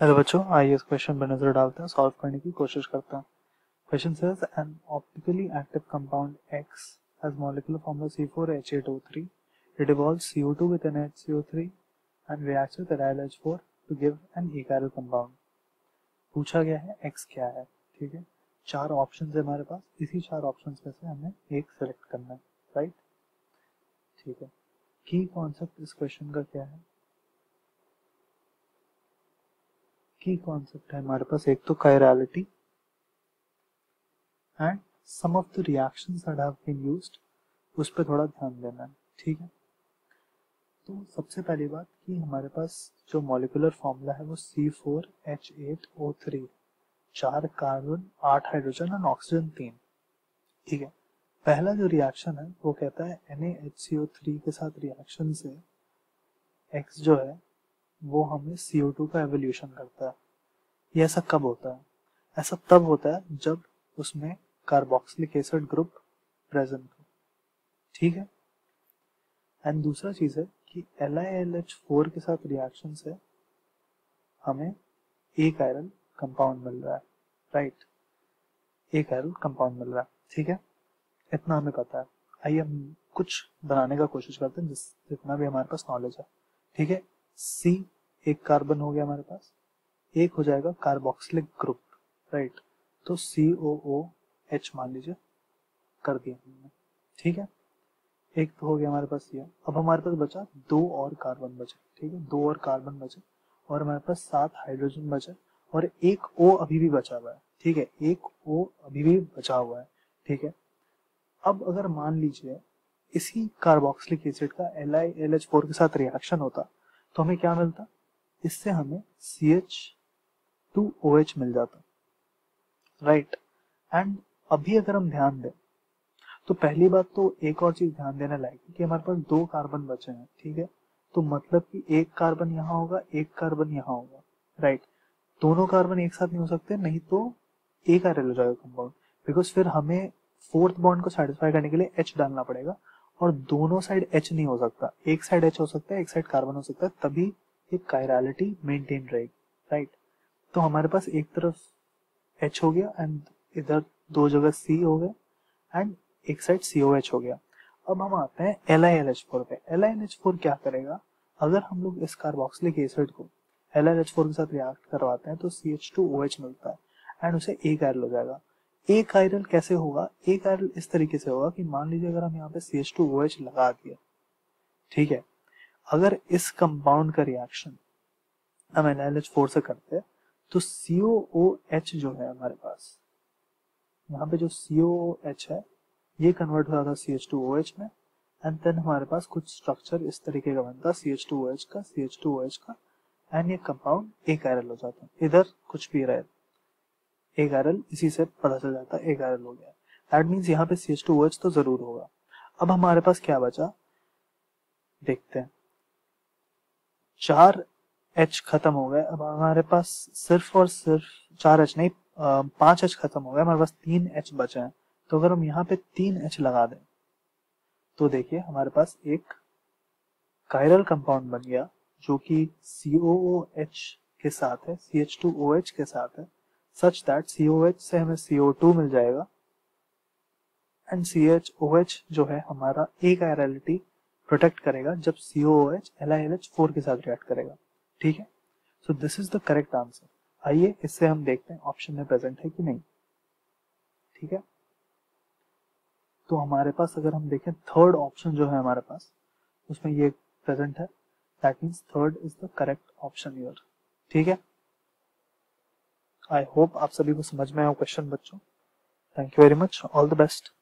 Hello बच्चों, आइए इस क्वेश्चन पर नजर डालते हैं, सॉल्व करने की कोशिश करते हैं। Question says N optically active compound X has molecular formula C4H8O3. It evolves CO2 with NaHCO3 and reacts with LiLH4 to give an achiral compound. पूछा गया है X क्या है, ठीक है। चार ऑप्शन है हमारे पास, इसी चार ऑप्शन में से हमें एक सेलेक्ट करना है, राइट। ठीक है, की कॉन्सेप्ट इस क्वेश्चन का क्या है? की कॉन्सेप्ट है हमारे पास एक तो chirality and some of the reactions that have been used, उस पर थोड़ा ध्यान देना है, ठीक है। तो सबसे पहली बात कि हमारे पास जो मॉलिक्यूलर फॉर्मूला है वो C4H8O3, 4 कार्बन 8 हाइड्रोजन और ऑक्सीजन 3, ठीक है। पहला जो रिएक्शन है वो कहता है NaHCO3 के साथ रिएक्शन से X जो है वो हमें CO2 का एवोल्यूशन करता है। ये ऐसा कब होता है? ऐसा तब होता है जब उसमें कार्बोक्सिलिक एसिड ग्रुप प्रेजेंट हो, ठीक है। एंड दूसरा चीज है कि LiLH4 के साथ रिएक्शन से हमें एक आयरन कंपाउंड मिल रहा है, राइट। एक आयरन कंपाउंड मिल रहा है, ठीक है। इतना हमें पता है। आइए हम कुछ बनाने का कोशिश करते हैं जितना भी हमारे पास नॉलेज है, ठीक है। C एक कार्बन हो गया हमारे पास, एक हो जाएगा कार्बोक्सिलिक ग्रुप, राइट। तो COOH मान लीजिए, कर दिया हमने, ठीक है। एक तो हो गया हमारे पास ये। अब हमारे पास बचा दो और कार्बन बचे, ठीक है। दो और कार्बन बचे और हमारे पास 7 हाइड्रोजन बचे और एक O अभी भी बचा हुआ है, ठीक है। एक O अभी भी बचा हुआ है, ठीक है। अब अगर मान लीजिए इसी कार्बोक्सिलिक एसिड का LiLH4 के साथ रिएक्शन होता तो हमें क्या मिलता? इससे हमें CH2OH मिल जाता, राइट। एंड अभी अगर हम ध्यान दें तो पहली बात तो एक और चीज ध्यान देने लायक है कि हमारे पास दो कार्बन बचे हैं, ठीक है। तो मतलब कि एक कार्बन यहाँ होगा, एक कार्बन यहाँ होगा, राइट। दोनों कार्बन एक साथ नहीं हो सकते, नहीं तो एक आयरन हो जाएगा कंपाउंड, बिकॉज फिर हमें फोर्थ बॉन्ड को सेटिस्फाई करने के लिए H डालना पड़ेगा और दोनों साइड H नहीं हो सकता, एक साइड H हो सकता है, एक साइड कार्बन हो सकता है, तभी एक कायरलिटी मेंटेन रहेगी, राइट। तो हमारे पास एक तरफ H हो गया एंड इधर दो जगह C हो गया एंड एक साइड COH हो गया। अब हम आते हैं LiLH4 पे। LiLH4 क्या करेगा? अगर हम लोग इस कार्बोक्सिलिक एसिड को LiLH4 के साथ रिएक्ट करवाते हैं तो CH2OH मिलता है एंड उसे एक आयरल हो जाएगा। एक आयरल कैसे होगा? एक आयरल इस तरीके से होगा कि मान लीजिए अगर हम यहाँ पे CH2OH लगा दिया, ठीक है। अगर इस कंपाउंड का रिएक्शन हम LiLH4 से करते हैं तो COOH जो है हमारे पास, यहाँ पे जो COOH है ये कन्वर्ट हो जाता है CH2OH में एंड देन हमारे पास कुछ स्ट्रक्चर इस तरीके का बनता है CH2OH का, CH2OH का, एंड ये कंपाउंड एक आयरल हो जाता है। इधर कुछ भी रहे, एक आयरल, इसी से पता चल जाता है एक आयरल हो गया। दैट मीन्स यहाँ पे CH2OH तो जरूर होगा। अब हमारे पास क्या बचा देखते हैं। 4 H खत्म हो गए, अब हमारे पास सिर्फ और सिर्फ 4 H नहीं, 5 H खत्म हो गए, हमारे पास 3 H बचे हैं। तो अगर हम यहाँ पे 3 H लगा दें तो देखिए हमारे पास एक कायरल कंपाउंड बन गया जो कि COOH के साथ है, CH2OH के साथ है, सच दैट COH से हमें CO2 मिल जाएगा एंड CHOH जो है हमारा एक आयरलिटी प्रोटेक्ट करेगा जब COOH LiLH4 के साथ रिएक्ट करेगा, ठीक है। So this is the correct answer. आइए इससे हम देखते हैं ऑप्शन में प्रेजेंट है कि नहीं, ठीक है। तो हमारे पास अगर हम देखें थर्ड ऑप्शन जो है हमारे पास उसमें ये प्रेजेंट है, that means third is the correct option here, ठीक है। आई होप आप सभी को समझ में आया क्वेश्चन बच्चों। Thank you very much, all the best.